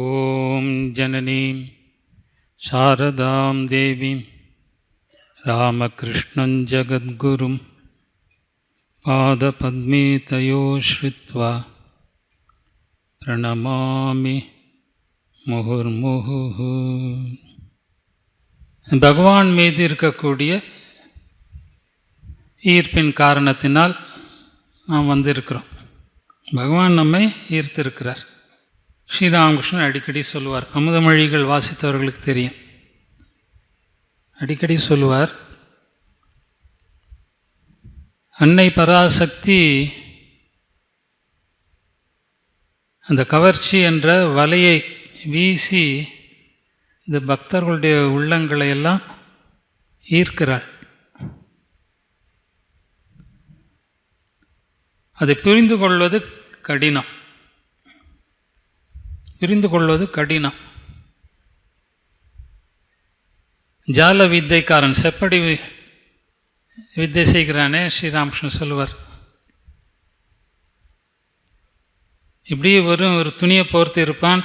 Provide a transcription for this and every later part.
ஓம் ஜனனீம் சாரதாம் தேவீம் ராமகிருஷ்ணம் ஜகத்குரும் பாதபத்மே thio ஸ்ருத்வா பிரணமாமி முகுர்முகு. பகவான் மீது இருக்கக்கூடிய ஈர்ப்பின் காரணத்தினால் நாம் வந்திருக்கிறோம். பகவான் நம்மை ஈர்த்திருக்கிறார். ஸ்ரீராமகிருஷ்ணன் அடிக்கடி சொல்லுவார், அமுதமொழிகள் வாசித்தவர்களுக்கு தெரியும். அடிக்கடி சொல்லுவார், அன்னை பராசக்தி அந்த கவர்ச்சி என்ற வலையை வீசி இந்த பக்தர்களுடைய உள்ளங்களை எல்லாம் ஈர்க்கிறாள். அதை புரிந்து கொள்வது கடினம். ஜால வித்தைக்காரன் செப்படி வித்தை செய்கிறானே, ஸ்ரீராமகிருஷ்ணன் சொல்லுவார், இப்படியே ஒரு துணியை போர்த்து இருப்பான்,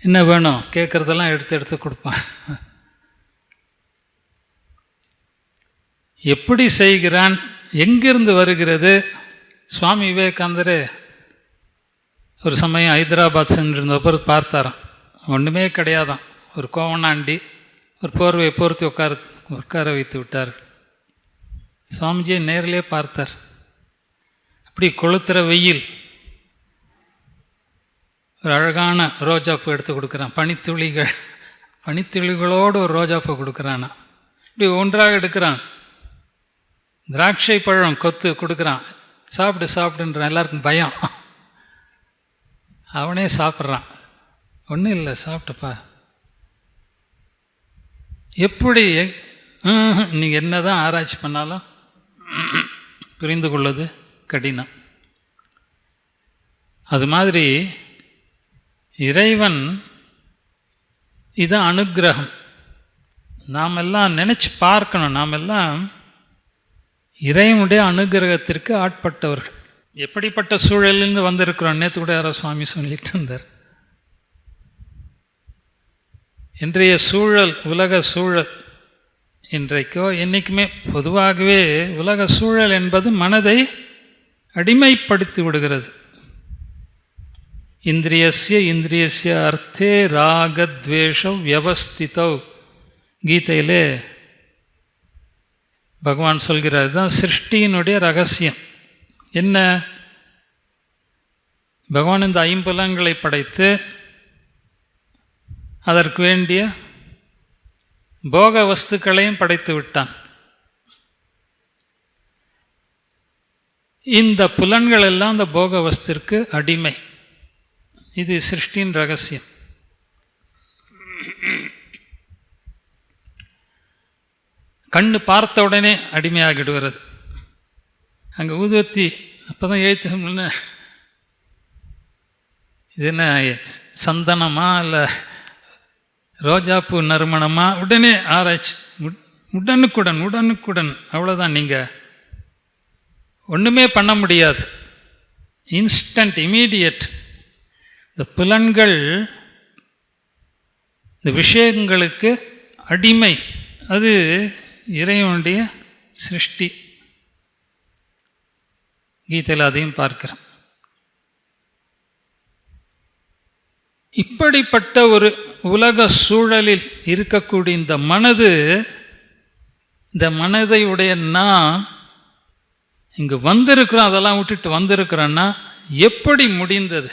என்ன வேணும் கேட்குறதெல்லாம் எடுத்து கொடுப்பான். எப்படி செய்கிறான், எங்கிருந்து வருகிறது? சுவாமி விவேகானந்தரே ஒரு சமயம் ஹைதராபாத் சென்றிருந்தப்போ பார்த்தாராம். ஒன்றுமே கிடையாதான், ஒரு கோவனாண்டி ஒரு போர்வையை போர்த்தி உட்கார வைத்து விட்டார். சுவாமிஜியை நேரிலே பார்த்தார். அப்படி கொளுத்துற வெயில், ஒரு அழகான ரோஜாப்பூ எடுத்து கொடுக்குறான். பனித்துளிகளோடு ஒரு ரோஜாப்பூ கொடுக்குறானா. இப்படி ஒன்றாக எடுக்கிறான். திராட்சை பழம் கொத்து கொடுக்குறான். சாப்பிடுன்றான். எல்லாருக்கும் பயம். அவனே சாப்பிட்றான். ஒன்றும் இல்லை, சாப்பிட்டப்பா. எப்படி நீங்கள் என்ன தான் ஆராய்ச்சி பண்ணாலும் புரிந்து கொள்வது கடினம். அது மாதிரி இறைவன் இது அனுக்கிரகம். நாம் எல்லாம் நினச்சி பார்க்கணும். நாம் எல்லாம் இறைவனுடைய அனுக்கிரகத்திற்கு ஆட்பட்டவர்கள். எப்படிப்பட்ட சூழலிருந்து வந்திருக்கிறோம். நேற்று கூட யாரோ சுவாமி சொல்லிட்டு இருந்தார். இன்றைய சூழல், உலக சூழல், இன்றைக்கோ என்றைக்குமே பொதுவாகவே உலக சூழல் என்பது மனதை அடிமைப்படுத்தி விடுகிறது. இந்திரியஸ்ய அர்த்தே ராகத்வேஷ வியவஸ்திதோ. கீதையிலே பகவான் சொல்கிறார், இதுதான் சிருஷ்டியினுடைய ரகசியம். என்ன? பகவான் இந்த ஐம்புலன்களை படைத்து அதற்கு வேண்டிய போக வஸ்துக்களையும் படைத்து விட்டான். இந்த புலன்கள் எல்லாம் அந்த போக வஸ்துக்கு அடிமை. இது சிருஷ்டியின் ரகசியம். கண்ணு பார்த்த உடனே அடிமையாகிடுகிறது. அங்கே ஊதுவத்தி அப்போ தான் எழுத்துன்னு, இது என்ன சந்தனமா இல்லை ரோஜாப்பூ நறுமணமா? உடனே ஆராய்ச்சி, உடனுக்குடன். அவ்வளோதான். நீங்கள் ஒன்றுமே பண்ண முடியாது. Instant, immediate. இந்த புலன்கள் இந்த விஷயங்களுக்கு அடிமை. அது இறைவனுடைய சிருஷ்டி. கீதையில் அதையும் பார்க்கிறோம். இப்படிப்பட்ட ஒரு உலக சூழலில் இருக்கக்கூடிய இந்த மனதை உடைய நான் இங்கு வந்திருக்கிறோம். அதெல்லாம் விட்டுட்டு வந்திருக்கிறோன்னா எப்படி முடிந்தது?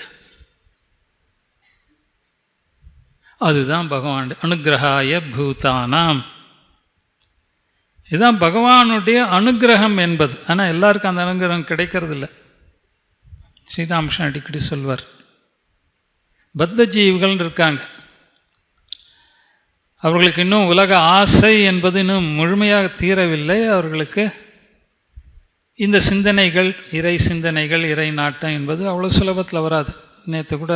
அதுதான் பகவான் அனுக்கிரகாய பூதானாம். இதுதான் பகவானுடைய அனுக்கிரகம் என்பது. ஆனால் எல்லாருக்கும் அந்த அனுக்கிரகம் கிடைக்கிறது இல்லை. ஸ்ரீராமகிருஷ்ணன் அடிக்கடி சொல்வார், பத்த ஜீவிகள் இருக்காங்க, அவர்களுக்கு இன்னும் உலக ஆசை என்பது இன்னும் முழுமையாக தீரவில்லை. அவர்களுக்கு இந்த சிந்தனைகள், இறை சிந்தனைகள், இறை நாட்டம் என்பது அவ்வளோ சுலபத்தில் வராது. நேற்று கூட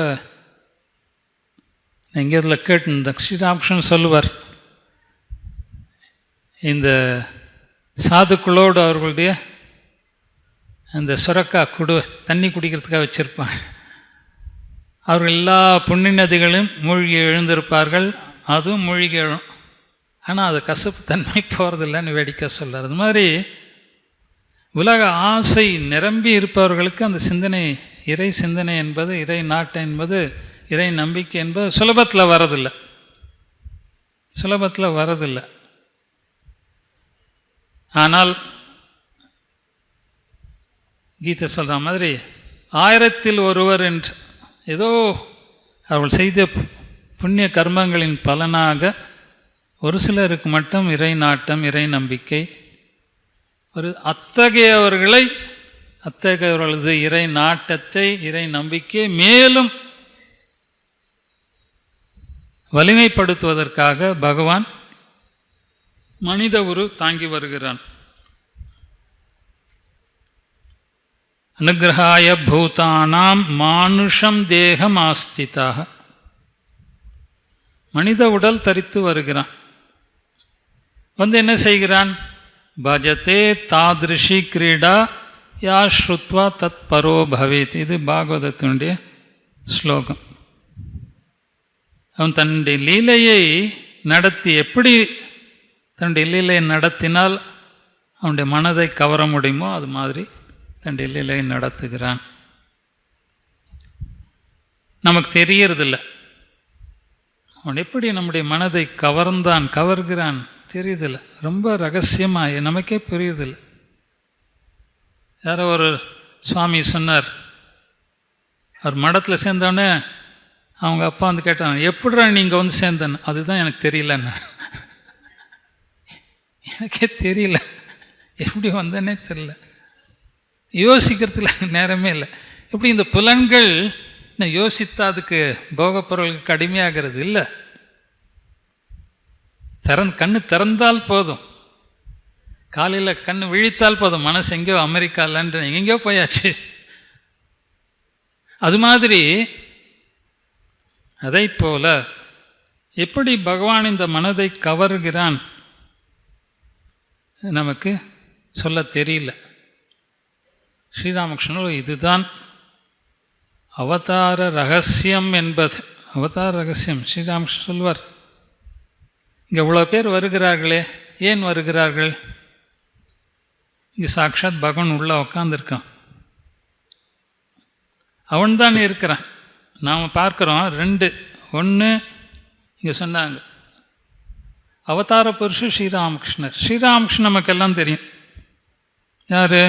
எங்கே இதில் கேட்டு ஸ்ரீராமகிருஷ்ணன் சொல்லுவார், இந்த சாதுக்களோடு அவர்களுடைய அந்த சுரக்கா தண்ணி குடிக்கிறதுக்காக வச்சுருப்பான். அவர்கள் எல்லா புண்ணிய நதிகளும் மூழ்கி எழுந்திருப்பார்கள், அதுவும் மூழ்கி எழும். ஆனால் அது கசப்பு தன்மை போகிறதில்லன்னு வேடிக்கை சொல்கிறார். அது மாதிரி உலக ஆசை நிரம்பி இருப்பவர்களுக்கு அந்த சிந்தனை, இறை சிந்தனை என்பது, இறை நாட்டம் என்பது, இறை நம்பிக்கை என்பது சுலபத்தில் வரதில்லை. ஆனால் கீதை சொல்கிற மாதிரி 1000-ல் ஒருவர் என்று ஏதோ அவர்கள் செய்த புண்ணிய கர்மங்களின் பலனாக ஒரு சிலருக்கு மட்டும் இறை நாட்டம், இறை நம்பிக்கை, அத்தகையவர்களது இறை நாட்டத்தை, இறை நம்பிக்கையை மேலும் வலிமைப்படுத்துவதற்காக பகவான் மனித உரு தாங்கி வருகிறான். அனுகிரகாய பூதானாம் மானுஷம் தேகம் ஆஸ்திதாக, மனித உடல் தரித்து வருகிறான். என்ன செய்கிறான்? பஜதே தாதிருஷி கிரீடா யா ஸ்ருத்வா தத் பரோ பவேத். இது பாகவதத்தினுடைய ஸ்லோகம். அவன் தன்னுடைய லீலையை நடத்தி, எப்படி தன்னுடைய லீலையை நடத்தினால் அவனுடைய மனதை கவர முடியுமோ அது மாதிரி தன்னுடைய லீலையை நடத்துகிறான். நமக்கு தெரியறதில்லை அவன் எப்படி நம்முடைய மனதை கவர்கிறான் தெரியுதில்லை. ரொம்ப ரகசியமாக நமக்கே புரியுறதில்லை. யாரோ ஒரு சுவாமி சொன்னார், அவர் மடத்தில் சேர்ந்தோடனே அவங்க அப்பா கேட்டாங்க, எப்படிடா நீங்கள் சேர்ந்தேன்னு. அதுதான் எனக்கு தெரியலன்னு. எனக்கே தெரியல, எப்படி வந்தேன்னே தெரியல. யோசிக்கிறதுல நேரமே இல்லை. எப்படி இந்த புலன்கள் யோசித்தா அதுக்கு போகப்பொருளுக்கு கடுமையாகிறது இல்லை. கண்ணு திறந்தால் போதும், காலையில் கண்ணு விழித்தால் போதும், மனசு எங்கேயோ அமெரிக்காலன்ற எங்கேயோ போயாச்சு. அது மாதிரி அதை போல எப்படி பகவான் இந்த மனதை கவர்கிறான் நமக்கு சொல்ல தெரியல. ஸ்ரீராமகிருஷ்ணர் இதுதான் அவதார ரகசியம் என்பது. அவதார ரகசியம் ஸ்ரீராமகிருஷ்ணர் சொல்வார். இங்கே இவ்வளோ பேர் வருகிறார்களே, ஏன் வருகிறார்கள்? இங்கே சாக்ஷாத் பகவான் உள்ளே உட்காந்துருக்கான், அவன்தான் இருக்கிறான். நாம் பார்க்குறோம் 2. 1 இங்கே சொன்னாங்க அவதார புருஷர் ஸ்ரீராமகிருஷ்ணர். ஸ்ரீராமகிருஷ்ணன் நமக்கெல்லாம் தெரியும். யார்?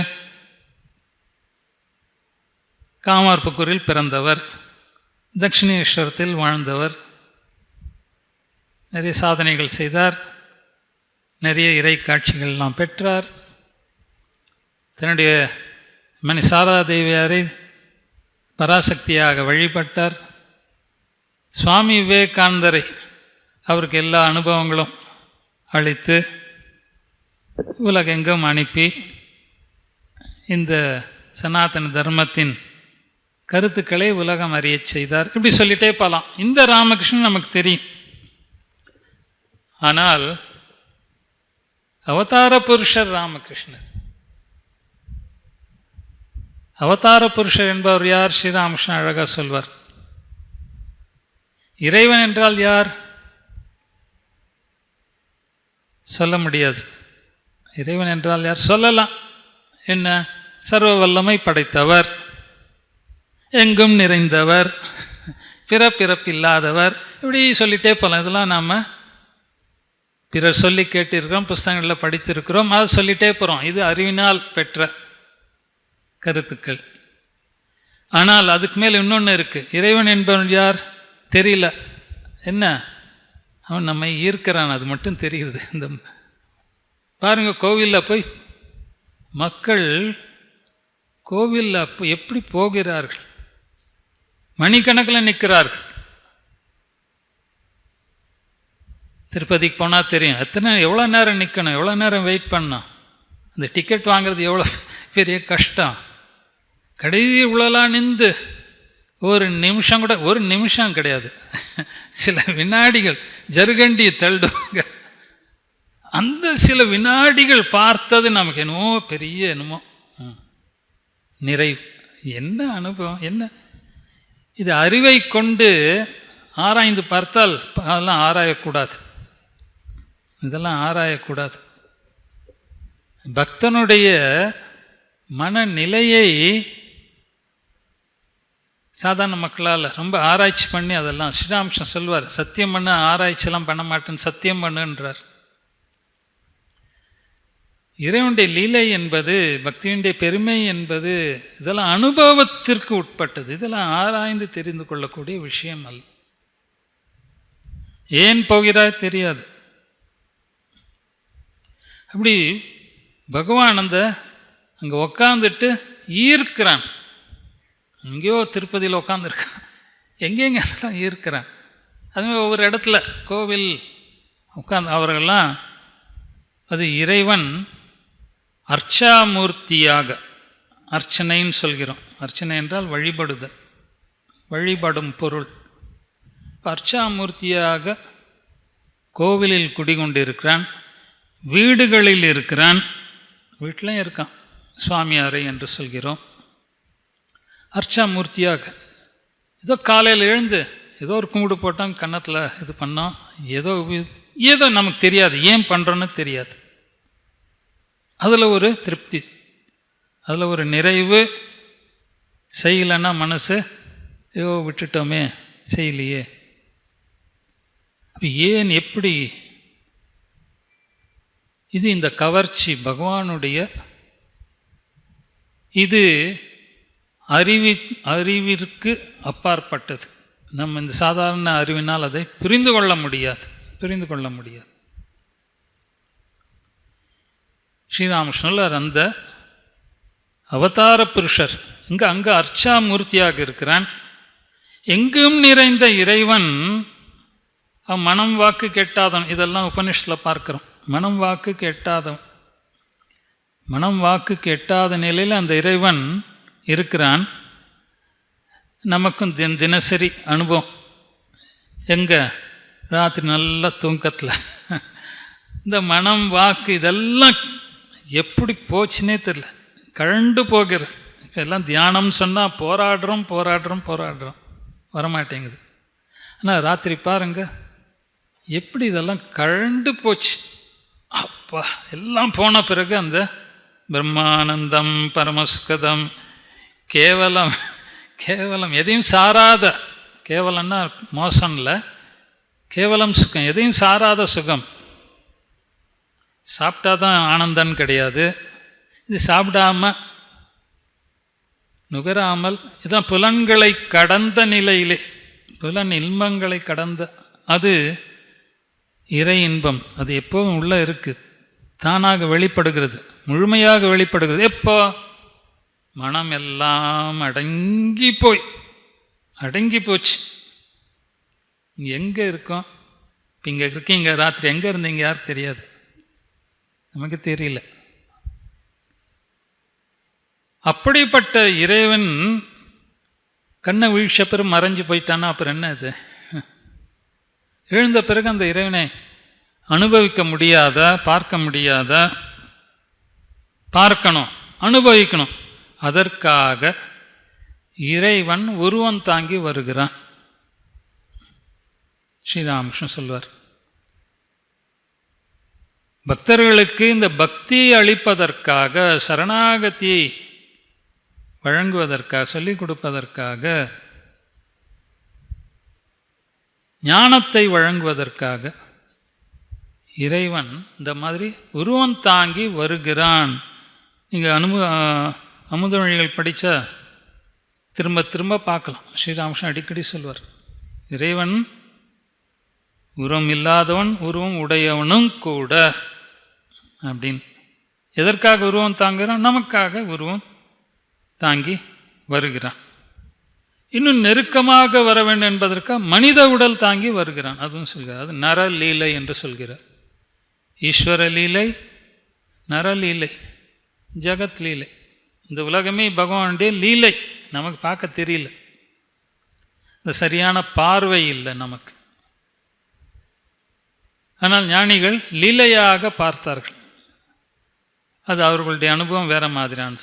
காமார்புக்கூரில் பிறந்தவர், தட்சிணேஸ்வரத்தில் வாழ்ந்தவர், நிறைய சாதனைகள் செய்தார், நிறைய இறை காட்சிகள்லாம் பெற்றார். தன்னுடைய சாரதா தேவியாரை பராசக்தியாக வழிபட்டார். சுவாமி விவேகானந்தரை அவருக்கு எல்லா அனுபவங்களும் அளித்து உலகெங்கும் அனுப்பி இந்த சனாதன தர்மத்தின் கருத்துக்களை உலகம் அறிய செய்தார். இப்படி சொல்லிட்டே போகலாம். இந்த ராமகிருஷ்ணன் நமக்கு தெரியும். ஆனால் அவதார புருஷர் ராமகிருஷ்ணர். அவதார புருஷர் என்பவர் யார்? ஸ்ரீராமகிருஷ்ணன் அழகாக சொல்வார். இறைவன் என்றால் யார்? சொல்ல முடியாது. இறைவன் என்றால் யார்? சொல்லலாம். என்ன? சர்வ வல்லமை படைத்தவர், எங்கும் நிறைந்தவர், பிறப்பில்லாதவர், இப்படி சொல்லிட்டே போகலாம். இதெல்லாம் நாம் பிறர் சொல்லி கேட்டிருக்கிறோம், புஸ்தகங்களில் படித்திருக்கிறோம், அதை சொல்லிட்டே போகிறோம். இது அறிவினால் பெற்ற கருத்துக்கள். ஆனால் அதுக்கு மேல் இன்னொன்று இருக்குது. இறைவன் என்பவன் யார்? தெரியல. என்ன? அவன் நம்மை ஈர்க்கிறான், அது மட்டும் தெரிகிறது. இந்த பாருங்கள், கோவிலில் போய் மக்கள் கோவிலில் அப்போ எப்படி போகிறார்கள், மணிக்கணக்கில் நிற்கிறார்கள். திருப்பதிக்கு போனால் தெரியும், எவ்வளோ நேரம் நிற்கணும், எவ்வளோ நேரம் வெயிட் பண்ணணும். அந்த டிக்கெட் வாங்கிறது எவ்வளோ பெரிய கஷ்டம். கடைசி இவ்வளோலாம் நின்று ஒரு நிமிஷம் கூட, ஒரு நிமிஷம் கிடையாது, சில வினாடிகள் ஜருகண்டி தள்ளுவாங்க. அந்த சில வினாடிகள் பார்த்தது நமக்கு என்னமோ பெரிய என்னமோ நிறைவு. என்ன அனுபவம்! என்ன இது அறிவை கொண்டு ஆராய்ந்து பார்த்தால் அதெல்லாம் ஆராயக்கூடாது. இதெல்லாம் ஆராயக்கூடாது. பக்தனுடைய மனநிலையை சாதாரண மக்களால் ரொம்ப ஆராய்ச்சி பண்ணி அதெல்லாம் ஸ்ரீராமகிருஷ்ணன் சொல்வார், சத்தியம் பண்ண ஆராய்ச்சியெல்லாம் பண்ண மாட்டேன்னு சத்தியம் பண்ணுன்றார். இறைவனுடைய லீலை என்பது, பக்தியுடைய பெருமை என்பது இதெல்லாம் அனுபவத்திற்கு உட்பட்டது. இதெல்லாம் ஆராய்ந்து தெரிந்து கொள்ளக்கூடிய விஷயம் அல்ல. ஏன் போகிறாய் தெரியாது. அப்படி பகவான் அங்கே உக்காந்துட்டு ஈர்க்கிறான். எங்கேயோ திருப்பதியில் உட்காந்துருக்கான், எங்கெங்க அதெல்லாம் ஈர்க்கிறான். அதுமாதிரி ஒவ்வொரு இடத்துல கோவில் உட்காந்து அவர்கள்லாம், அது இறைவன் அர்ச்சாமூர்த்தியாக, அர்ச்சனைன்னு சொல்கிறோம். அர்ச்சனை என்றால் வழிபடுதல், வழிபடும் பொருள். அர்ச்சாமூர்த்தியாக கோவிலில் குடிகொண்டிருக்கிறான், வீடுகளில் இருக்கிறான், வீட்டிலையும் இருக்கான், சுவாமி அறை என்று சொல்கிறோம். அர்ச்சாமூர்த்தியாக ஏதோ காலையில் எழுந்து ஏதோ ஒரு கும்பிடு போட்டோம், கன்னத்தில் இது பண்ணோம், ஏதோ நமக்கு தெரியாது, ஏன் பண்ணுறோன்னு தெரியாது. அதில் ஒரு திருப்தி, அதில் ஒரு நிறைவு. செய்யலைன்னா மனசு ஐயோ விட்டுட்டோமே, செய்யலையே. ஏன், எப்படி? இது இந்த கவர்ச்சி பகவானுடைய, இது அறிவிற்கு அப்பாற்பட்டது. நம்ம இந்த சாதாரண அறிவினால் அதை புரிந்து கொள்ள முடியாது. ஸ்ரீராமகிருஷ்ணர் அந்த அவதார புருஷர் அங்கே அர்ச்சாமூர்த்தியாக இருக்கிறான். எங்கும் நிறைந்த இறைவன் மனம் வாக்கு கெட்டாதவன். இதெல்லாம் உபனிஷத்தில் பார்க்குறோம். மனம் வாக்கு கெட்டாத நிலையில் அந்த இறைவன் இருக்கிறான். நமக்கும் தினசரி அனுபவம். எங்கே? ராத்திரி நல்ல தூக்கத்தில் இந்த மனம் வாக்கு இதெல்லாம் எப்படி போச்சுன்னே தெரியல, கழண்டு போகிறது. இப்போ எல்லாம் தியானம்னு சொன்னால் போராடுறோம் வரமாட்டேங்குது. ஆனால் ராத்திரி பாருங்கள் எப்படி இதெல்லாம் கழண்டு போச்சு. அப்பா, எல்லாம் போன பிறகு அந்த பிரம்மானந்தம் பரமஸ்கதம், கேவலம் எதையும் சாராத, கேவலம்னா மோசம் இல்லை, கேவலம் சுகம், எதையும் சாராத சுகம். சாப்பிட்டா தான் ஆனந்தம் கிடையாது. இது சாப்பிடாம நுகராமல், இதான் புலன்களை கடந்த நிலையிலே, புலன் இன்பங்களை கடந்த, அது இறை இன்பம். அது எப்போவும் உள்ளே இருக்குது, தானாக வெளிப்படுகிறது, முழுமையாக வெளிப்படுகிறது. எப்போ? மனம் எல்லாம் அடங்கி போச்சு. எங்கே இருக்கோம்? இப்போ இங்கே இருக்கீங்க, ராத்திரி எங்கே இருந்தீங்க யாருக்கு தெரியாது, நமக்கு தெரியல. அப்படிப்பட்ட இறைவன் கண்ணை வீழ்ச்ச பிறகு மறைஞ்சு போயிட்டான்னா அப்புறம் என்ன? இது எழுந்த பிறகு அந்த இறைவனை அனுபவிக்க முடியாத, பார்க்க முடியாத, பார்க்கணும், அனுபவிக்கணும். அதற்காக இறைவன் உருவம் தாங்கி வருகிறான். ஸ்ரீராமகிருஷ்ணன் சொல்வார், பக்தர்களுக்கு இந்த பக்தியை அளிப்பதற்காக, சரணாகதியை வழங்குவதற்காக, சொல்லிக் கொடுப்பதற்காக, ஞானத்தை வழங்குவதற்காக இறைவன் இந்த மாதிரி உருவம் தாங்கி வருகிறான். நீங்கள் அமுதமொழிகள் படித்தா திரும்ப பார்க்கலாம். ஸ்ரீராமகிருஷ்ணன் அடிக்கடி சொல்வார், இறைவன் உருவம் இல்லாதவன், உருவம் உடையவனும் கூட அப்படின்னு. எதற்காக உருவம் தாங்குகிறான்? நமக்காக உருவம் தாங்கி வருகிறான். இன்னும் நெருக்கமாக வர வேண்டும் என்பதற்காக மனித உடல் தாங்கி வருகிறான். அதுவும் சொல்கிறார். அது நரலீலை என்று சொல்கிறார். ஈஸ்வர லீலை, நரலீலை, ஜகத் லீலை. இந்த உலகமே பகவானுடைய லீலை. நமக்கு பார்க்க தெரியல, இந்த சரியான பார்வை இல்லை நமக்கு. ஆனால் ஞானிகள் லீலையாக பார்த்தார்கள். அது அவர்களுடைய அனுபவம் வேற மாதிரியான.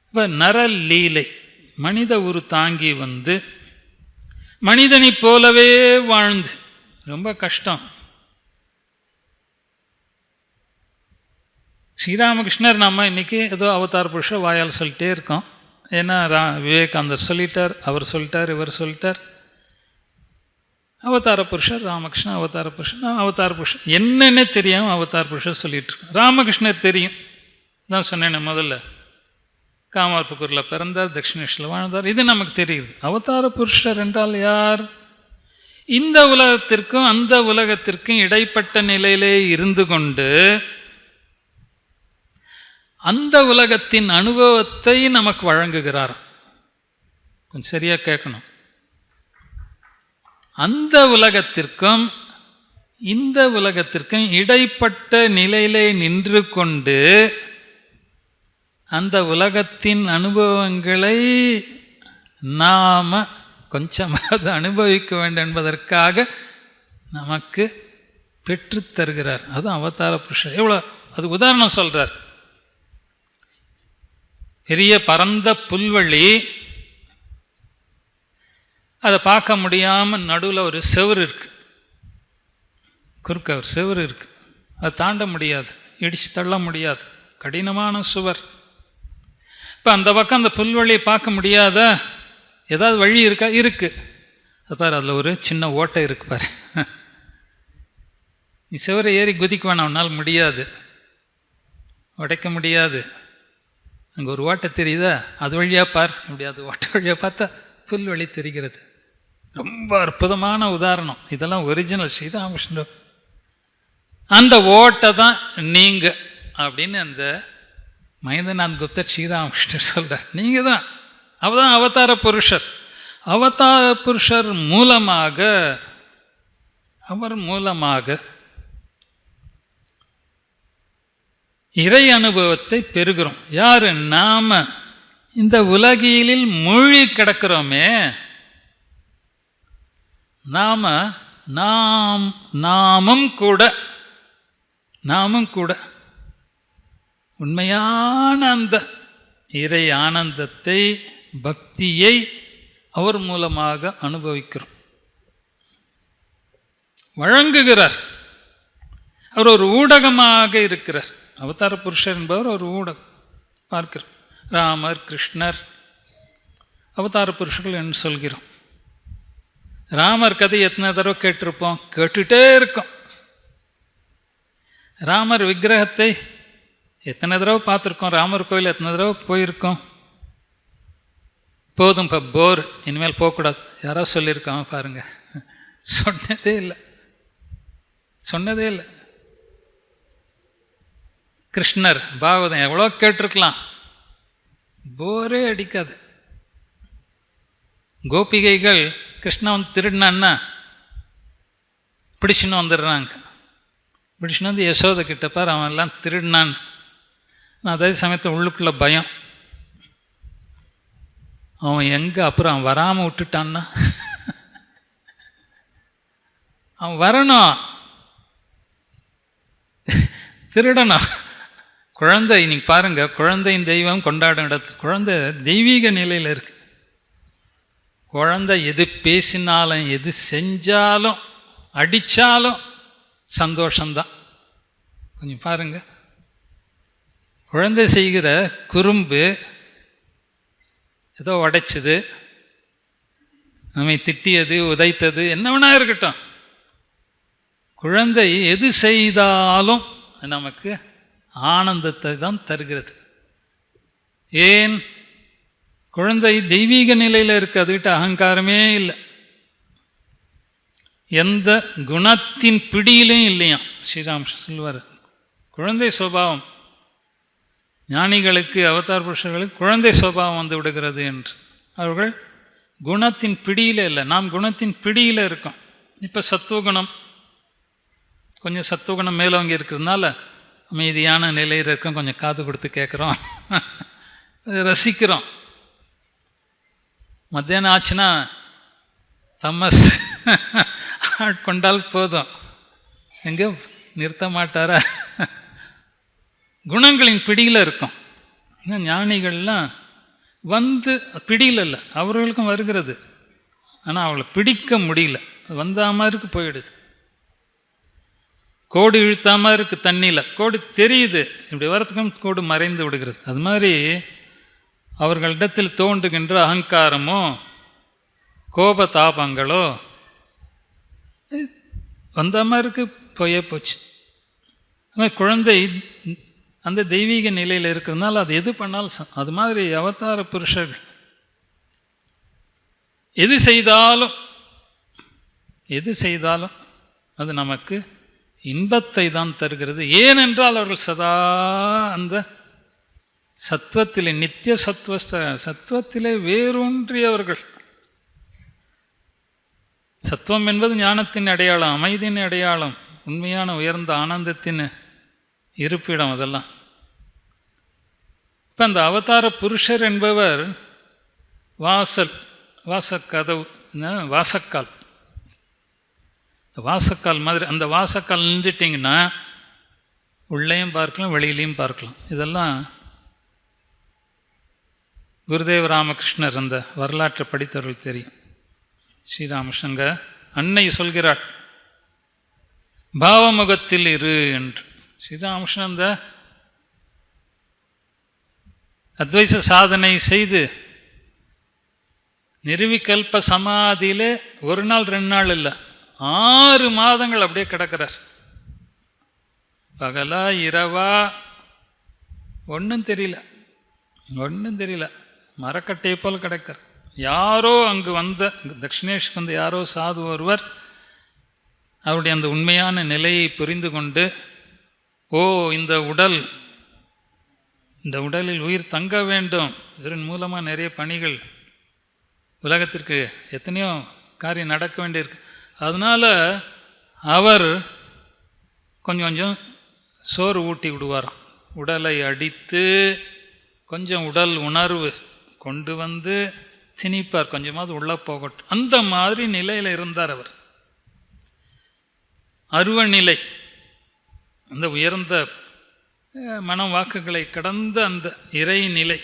இப்போ நரலீலை, மனித உரு தாங்கி வந்து மனிதனைப் போலவே வாழ்ந்து, ரொம்ப கஷ்டம். ஸ்ரீராமகிருஷ்ணர் நம்ம இன்றைக்கி ஏதோ அவதார் புருஷர் வாயால் சொல்லிட்டே இருக்கோம். ஏன்னா விவேகானந்தர் சொல்லிட்டார், அவர் சொல்லிட்டார், இவர் சொல்லிட்டார். அவதார புருஷர் ராமகிருஷ்ணன், அவதார புருஷன், அவதார புருஷன் என்னென்ன தெரியாமல் அவதார புருஷர் சொல்லிகிட்டு இருக்கோம். ராமகிருஷ்ணர் தெரியும், தான் சொன்னேன் முதல்ல. காமார்புக்கூரில் பிறந்தார், தட்சிணேஸ்வரில் வாழ்ந்தார், இது நமக்கு தெரியுது. அவதார புருஷர் என்றால் யார்? இந்த உலகத்திற்கும் அந்த உலகத்திற்கும் இடைப்பட்ட நிலையிலே இருந்து கொண்டு அந்த உலகத்தின் அனுபவத்தை நமக்கு வழங்குகிறார். கொஞ்சம் சரியாக கேட்கணும். அந்த உலகத்திற்கும் இந்த உலகத்திற்கும் இடைப்பட்ட நிலையிலே நின்று கொண்டு அந்த உலகத்தின் அனுபவங்களை நாம் கொஞ்சமாவது அனுபவிக்க வேண்டும் என்பதற்காக நமக்கு பெற்றுத்தருகிறார். அதுவும் அவதார புருஷர். எவ்வளோ அது உதாரணம் சொல்கிறார். பெரிய பரந்த புல்வெளி, அதை பார்க்க முடியாமல் நடுவில் ஒரு செவுறு இருக்குது, குறுக்க ஒரு செவுறு இருக்குது. அதை தாண்ட முடியாது, இடித்து தள்ள முடியாது, கடினமான சுவர். இப்போ அந்த பக்கம் அந்த புல்வெளியை பார்க்க முடியாத ஏதாவது வழி இருக்கா? இருக்குது. அது பாரு, அதில் ஒரு சின்ன ஓட்டை இருக்கு பாரு. நீ செவரை ஏறி குதிக்க வேணாம், உன்னால் முடியாது, உடைக்க முடியாது. அங்கே ஒரு ஓட்டை தெரியுதா? அது வழியாக பார். முடியாது, ஓட்டை வழியாக பார்த்தா புல்வெளி தெரிகிறது. ரொம்ப அற்புதமான உதாரணம். இதெல்லாம் ஒரிஜினல் ஸ்ரீராமகிருஷ்ணர். அந்த ஓட்டை தான் நீங்கள் அப்படின்னு அந்த மகேந்திரநாத் குப்தர் ஸ்ரீராமகிருஷ்ணர் சொல்கிறார். நீங்கள் தான், அவர் தான் அவதார புருஷர். அவதார புருஷர் மூலமாக, அவர் மூலமாக இறை அனுபவத்தை பெறுகிறோம். யார்? நாம் இந்த உலகியலில் மூழ்கி கிடக்கிறோமே, நாமும் கூட உண்மையான அந்த இறை ஆனந்தத்தை, பக்தியை அவர் மூலமாக அனுபவிக்கிறோம். வழங்குகிறார். அவர் ஒரு ஊடகமாக இருக்கிறார். அவதார புருஷர் என்பவர் ஒரு ஊடகம். பார்க்கிறோம், ராமர், கிருஷ்ணர் அவதார புருஷர்கள் என்று சொல்கிறோம். ராமர் கதை எத்தனை தடவை கேட்டிருப்போம், கேட்டுகிட்டே இருக்கோம். ராமர் விக்கிரகத்தை எத்தனை தடவை பார்த்துருக்கோம், ராமர் கோயில் எத்தனை தடவை போயிருக்கோம். போதும், இப்போ போர், இனிமேல் போகக்கூடாது. யாராவது சொல்லியிருக்காங்க பாருங்கள். சொன்னதே இல்லை. கிருஷ்ணர் பாகவதம் எவ்வளோ கேட்டிருக்கலாம், போரே அடிக்காது. கோபிகைகள் கிருஷ்ணன் திருடினான்னா பிடிச்சின்னு வந்துடுறாங்க. பிடிச்சின்னு வந்து யசோதை கிட்ட பார், அவன் எல்லாம் திருடினான். நான் அதே சமயத்தில் உள்ளுக்குள்ள பயம், அவன் எங்கே அப்புறம் அவன் வராமல் விட்டுட்டான்னா, அவன் வரணும், திருடணும். குழந்தை, இன்னைக்கு பாருங்கள், குழந்தையின் தெய்வம் கொண்டாடும் இடத்துல குழந்தை தெய்வீக நிலையில் இருக்கு. குழந்தை எது பேசினாலும் எது செஞ்சாலும் அடித்தாலும் சந்தோஷந்தான். கொஞ்சம் பாருங்கள், குழந்தை செய்கிற குறும்பு, ஏதோ உடைச்சது, நம்மை திட்டியது, உதைத்தது, என்ன வேணா இருக்கட்டும், குழந்தை எது செய்தாலும் நமக்கு ஆனந்தத்தை தான் தருகிறது. ஏன்? குழந்தை தெய்வீக நிலையில் இருக்குது, அதுகிட்ட அகங்காரமே இல்லை, எந்த குணத்தின் பிடியிலும் இல்லையாம். ஸ்ரீராம் சொல்வார், குழந்தை சுபாவம் ஞானிகளுக்கு, அவதார் புருஷர்களுக்கு குழந்தை சுபாவம் வந்து விடுகிறது என்று. அவர்கள் குணத்தின் பிடியில் இல்லை, நாம் குணத்தின் பிடியில் இருக்கோம். இப்போ சத்துவகுணம், கொஞ்சம் சத்துவகுணம் மேலோங்கி இருக்கிறதுனால அமைதியான நிலையில் இருக்கோம், கொஞ்சம் காது கொடுத்து கேட்குறோம், ரசிக்கிறோம். மத்தியானம் ஆச்சுன்னா தமஸ் ஆட்கொண்டால் போதும், எங்கே நிறுத்த மாட்டாரா? குணங்களின் பிடியில் இருக்கும். ஞானிகள்லாம் வந்து பிடியில அவர்களுக்கும் வருகிறது, ஆனால் அவளை பிடிக்க முடியல. வந்தா மாதிரிக்கு போயிடுது. கோடு இழுத்தாம இருக்கு தண்ணியில், கோடு தெரியுது, இப்படி வரத்துக்கும் கோடு மறைந்து விடுகிறது. அது மாதிரி அவர்களிடத்தில் தோன்றுகின்ற அகங்காரமோ கோபதாபங்களோ வந்த மாதிரிக்கு போயே போச்சு. குழந்தை அந்த தெய்வீக நிலையில் இருக்கிறதுனால அது எது பண்ணாலும் அது மாதிரி அவதார புருஷர்கள் எது செய்தாலும் அது நமக்கு இன்பத்தை தான் தருகிறது. ஏனென்றால் அவர்கள் சதா அந்த சத்துவத்திலே, நித்திய சத்துவத்திலே வேரூன்றியவர்கள். சத்துவம் என்பது ஞானத்தின் அடையாளம், அமைதியின் அடையாளம், உண்மையான உயர்ந்த ஆனந்தத்தின் இருப்பிடம். அதெல்லாம் இப்போ அந்த அவதார புருஷர் என்பவர் வாசக்கதவு, வாசக்கால் மாதிரி. அந்த வாசக்கால் நினைஞ்சிட்டிங்கன்னா உள்ளேயும் பார்க்கலாம், வெளியிலையும் பார்க்கலாம். இதெல்லாம் குருதேவ ராமகிருஷ்ணர் அந்த வரலாற்றை படித்தவர்கள் தெரியும். ஸ்ரீராமகிருஷ்ணங்க அன்னை சொல்கிறாள், பாவமுகத்தில் இரு என்று. ஸ்ரீராமகிருஷ்ணன் அந்த அத்வைச சாதனை செய்து நிர்விகல்ப சமாதியிலே ஒரு நாள் 2 நாள் இல்லை, 6 மாதங்கள் அப்படியே கிடக்கிறார். பகலா இரவா ஒன்றும் தெரியல, மரக்கட்டையை போல் கிடக்கிறார். யாரோ அங்கு வந்த தட்சிணேஷ்க்கு வந்து யாரோ சாது ஒருவர் அவருடைய அந்த உண்மையான நிலையை புரிந்து கொண்டு, ஓ இந்த உடலில் உயிர் தங்க வேண்டும், இதன் மூலமாக நிறைய பணிகள் உலகத்திற்கு எத்தனையோ காரியம் நடக்க வேண்டியிருக்கு. அதனால் அவர் கொஞ்சம் சோறு ஊட்டி விடுவாராம். உடலை அடித்து கொஞ்சம் உடல் உணர்வு கொண்டு வந்து திணிப்பார், கொஞ்சமாவது உள்ளே போகட்டும். அந்த மாதிரி நிலையில் இருந்தார் அவர். அருவநிலை, அந்த உயர்ந்த மனம் வாக்குகளை கடந்த அந்த இறை நிலை,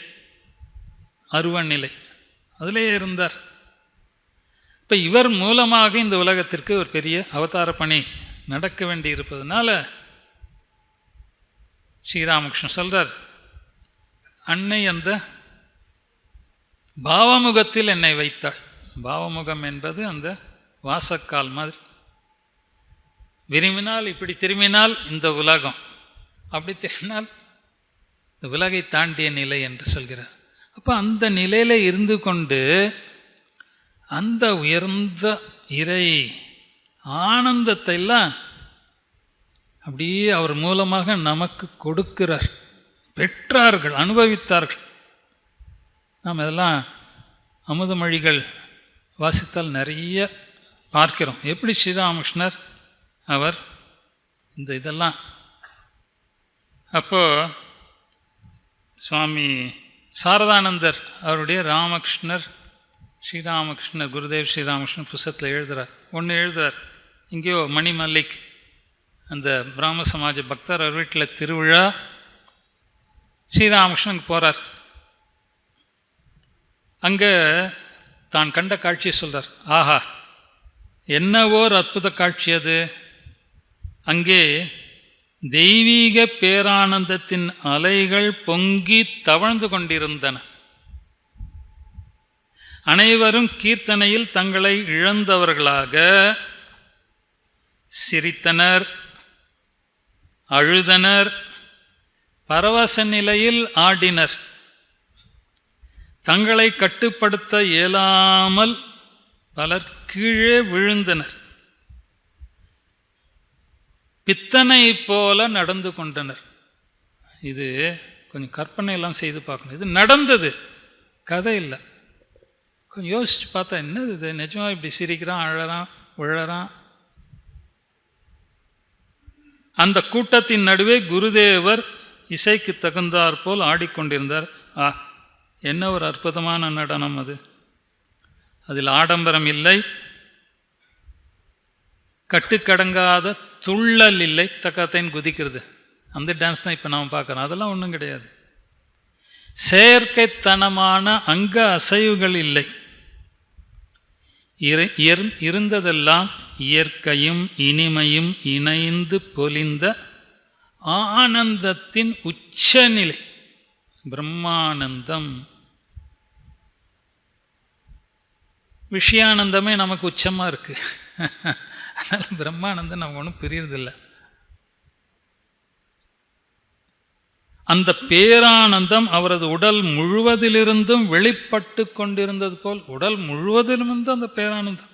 அருவநிலை, அதிலே இருந்தார். இப்போ இவர் மூலமாக இந்த உலகத்திற்கு ஒரு பெரிய அவதார பணி நடக்க வேண்டி இருப்பதனால ஸ்ரீராமகிருஷ்ணன் சொல்கிறார், அன்னை அந்த பாவமுகத்தில் என்னை வைத்தாள். பாவமுகம் என்பது அந்த வாசக்கால் மாதிரி. விரும்பினால் இப்படி திரும்பினால் இந்த உலகம், அப்படி திரும்பினால் இந்த உலகை தாண்டிய நிலை என்று சொல்கிறார். அப்போ அந்த நிலையில் இருந்து கொண்டு அந்த உயர்ந்த இறை ஆனந்தத்தை எல்லாம் அப்படியே அவர் மூலமாக நமக்கு கொடுக்கிறார். பெற்றார்கள், அனுபவித்தார்கள். நாம் இதெல்லாம் அமுதமொழிகள் வாசித்தால் நிறைய பார்க்கிறோம். எப்படி ஸ்ரீராமகிருஷ்ணர் அவர் இந்த இதெல்லாம். அப்போது சுவாமி சாரதானந்தர் அவருடைய ஸ்ரீராமகிருஷ்ணர் குருதேவ் ஸ்ரீராமகிருஷ்ணன் புஸ்தகத்தில் எழுதுகிறார். இங்கேயோ மணி மல்லிக் அந்த பிராம சமாஜ பக்தர் அவர் வீட்டில் திருவிழா, ஸ்ரீராமகிருஷ்ணனுக்கு போகிறார். அங்கே தான் கண்ட காட்சியை சொல்கிறார். ஆஹா, என்னவோர் அற்புத காட்சி அது! அங்கே தெய்வீக பேரானந்தத்தின் அலைகள் பொங்கி தவழ்ந்து கொண்டிருந்தன. அனைவரும் கீர்த்தனையில் தங்களை இழந்தவர்களாக சிரித்தனர், அழுதனர், பரவச நிலையில் ஆடினர். தங்களை கட்டுப்படுத்த இயலாமல் பலர் கீழே விழுந்தனர். பித்தனை போல நடந்து கொண்டனர். இது கொஞ்சம் கற்பனையெல்லாம் செய்து பார்க்கணும். இது நடந்தது, கதை இல்லை. கொஞ்சம் யோசித்து பார்த்தா என்னது இது, நிஜமாக இப்படி சிரிக்கிறான், அழறான், விழறான். அந்த கூட்டத்தின் நடுவே குருதேவர் இசைக்கு தகுந்தாற் போல் ஆடிக்கொண்டிருந்தார். என்ன ஒரு அற்புதமான நடனம் அது! அதில் ஆடம்பரம் இல்லை, கட்டுக்கடங்காத துள்ளல் இல்லை, தக்காத்தைன்னு குதிக்கிறது. அந்த டான்ஸ் தான் இப்போ நாம் பார்க்குறோம். அதெல்லாம் ஒன்றும் கிடையாது. செயற்கைத்தனமான அங்க அசைவுகள் இல்லை. இருந்ததெல்லாம் இயற்கையும் இனிமையும் இணைந்து பொலிந்த ஆனந்தத்தின் உச்சநிலை பிரம்மானந்தம். விஷயானந்தமே நமக்கு உச்சமாக இருக்குது. அதனால் பிரம்மானந்தம் நம்ம ஒன்றும் பிரியறதில்லை. அந்த பேரானந்தம் அவரது உடல் முழுவதிலிருந்தும் வெளிப்பட்டு கொண்டிருந்தது போல், உடல் முழுவதிலிருந்து அந்த பேரானந்தம்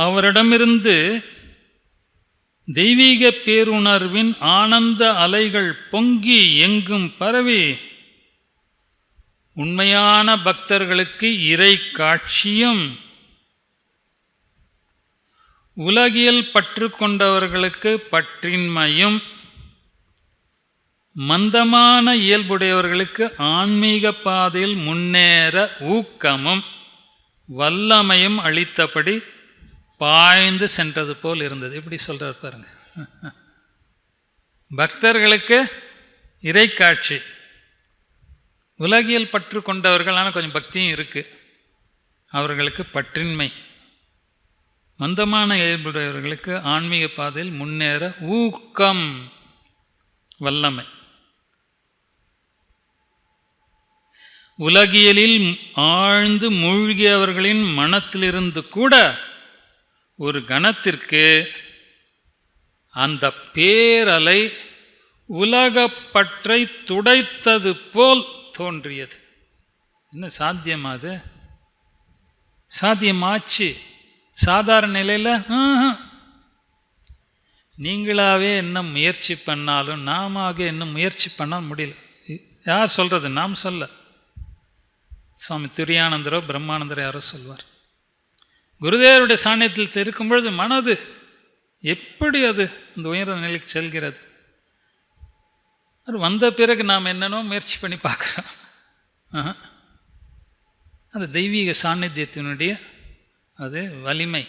அவரிடமிருந்து தெய்வீக பேருணர்வின் ஆனந்த அலைகள் பொங்கி எங்கும் பரவி உண்மையான பக்தர்களுக்கு இறை காட்சியும், உலகியல் பற்று கொண்டவர்களுக்கு பற்றின்மையும், மந்தமான இயல்புடையவர்களுக்கு ஆன்மீக பாதையில் முன்னேற ஊக்கமும் வல்லமையும் அளித்தபடி பாய்ந்து சென்றது போல் இருந்தது. இப்படி சொல்கிறார் பாருங்க. பக்தர்களுக்கு இறை காட்சி, உலகியல் பற்று கொண்டவர்கள், ஆனால் கொஞ்சம் பக்தியும் இருக்குது, அவர்களுக்கு பற்றின்மை, மந்தமான இயல்புடையவர்களுக்கு ஆன்மீக பாதையில் முன்னேற ஊக்கம் வல்லமை. உலகியலில் ஆழ்ந்து மூழ்கியவர்களின் மனத்திலிருந்து கூட ஒரு கணத்திற்கு அந்த பேரலை உலகப்பற்றை துடைத்தது போல் தோன்றியது. என்ன சாத்தியமாது? சாத்தியமாச்சு. சாதாரண நிலையில் நீங்களாகவே என்ன முயற்சி பண்ணாலும், நாம என்ன முயற்சி பண்ணால் முடியல. யார் சொல்கிறது? நாம் சொல்ல. சுவாமி துரியானந்தரோ பிரம்மானந்தரோ யாரோ சொல்வார். குருதேவருடைய சாநித்தியத்தில் இருக்கும் பொழுது மனது எப்படி அது அந்த உயர்ந்த நிலைக்கு செல்கிறது? அது வந்த பிறகு நாம் என்னென்னோ முயற்சி பண்ணி பார்க்குறோம். அந்த தெய்வீக சாநித்தியத்தினுடைய அது வலிமை.